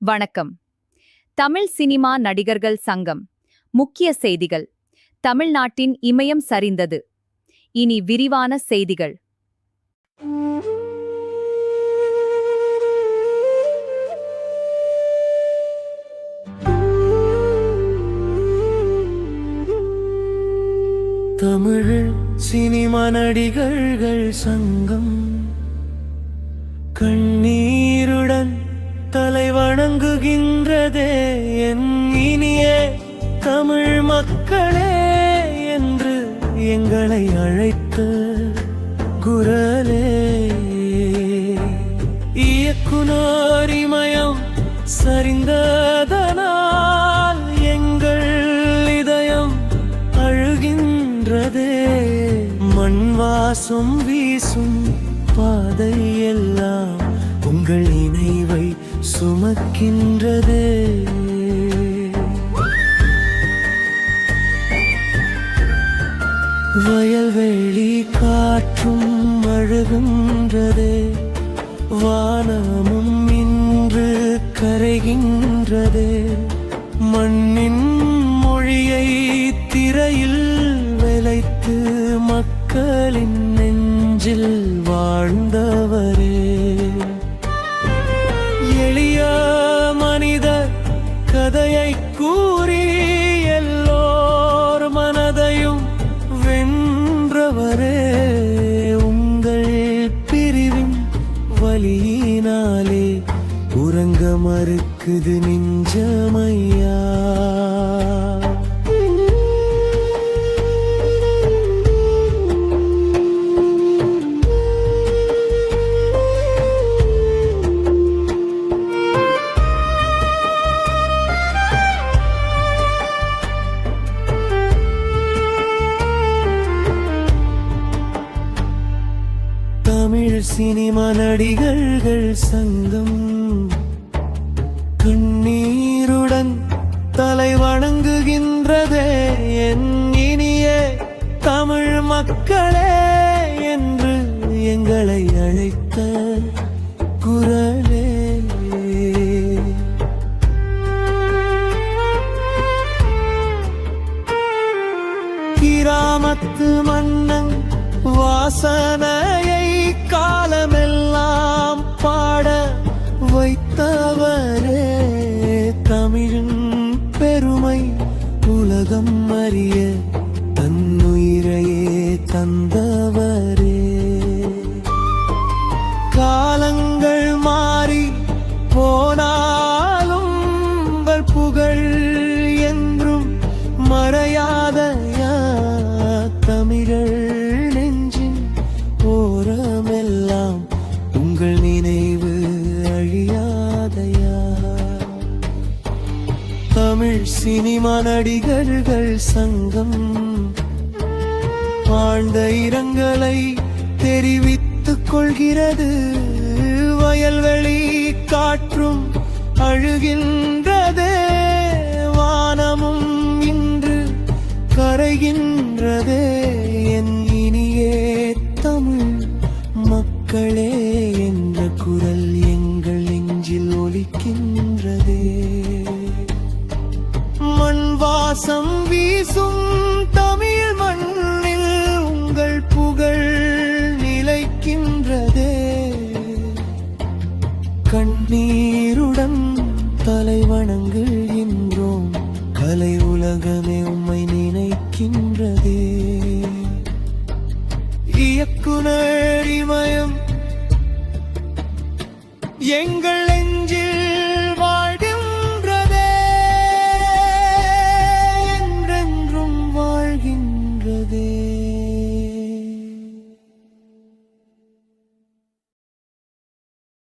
வணக்கம். தமிழ் சினிமா நடிகர்கள் சங்கம். முக்கிய செய்திகள். தமிழ்நாட்டின் இமயம் சரிந்தது. இனி விரிவான செய்திகள். தமிழ் சினிமா நடிகர்கள் சங்கம் கண்ணீருடன் தலை வணங்குகின்றதே என் இனிய தமிழ் மக்களே என்று எங்களை அழைத்த குரலே. இயக்குனர் இமயம் சரிந்ததனால் எங்கள் இதயம் அழுகின்றதே. மண் வாசம் வீசும் பாதை எல்லாம் உங்கள் நினைவை சுமக்கின்றதே. வயல்வெளி காற்றும் அழுகின்றதே. வானமும் இன்று கரைகின்றதே. மண்ணின் மொழியை திரையில் விளைத்து மக்களின் நெஞ்சில் வாழ்ந்தவரே. எளிய மனித கதையை கூறி எல்லோர் மனதையும் வென்றவரே. உங்கள் பிரிவின் வலியினாலே உறங்க மறுக்குது நெஞ்சமையா. தமிழ் சினிமா நடிகர்கள் சங்கம் கண்ணீருடன் தலை வணங்குகின்றதே என் இனிய தமிழ் மக்களே என்று எங்களை அழைத்த குரலே. கிராமத்து மன்னன் வாசனையை காலமெல்லாம் பாட வைத்தவரே. தமிழின் பெருமை உலகம் அறிய தன்னுயிரையே தந்தவரே. காலங்கள் மாறி போனாலும் உங்கள் புகழ் என்றும் மறையாதையா. தமிழர் நெஞ்சின் ஓரமெல்லாம் உங்கள் நினைவு அழியாதையா. தமிழ் சினிமா நடிகர்கள் சங்கம் ஆழ்ந்த இரங்கலை தெரிவித்துக் கொள்கிறது. வயல்வெளி காற்றும் அழுகின்றதே. வானமும் இன்று கரைகின்றதே. என் இனியே தமிழ் மக்களே என்ற குரல் எங்கள் நெஞ்சில் ஒலிக்கின்றதே. மண் வாசம் வீசும் தமிழ் மண்ணில் உங்கள் புகழ் நிலைக்கின்றதே. கண்ணீருடன் தலை வணங்குகின்றோம். கலை உலகமே உம்மை நினைக்கின்றதே. இயக்குனர் இமயம் எங்கள்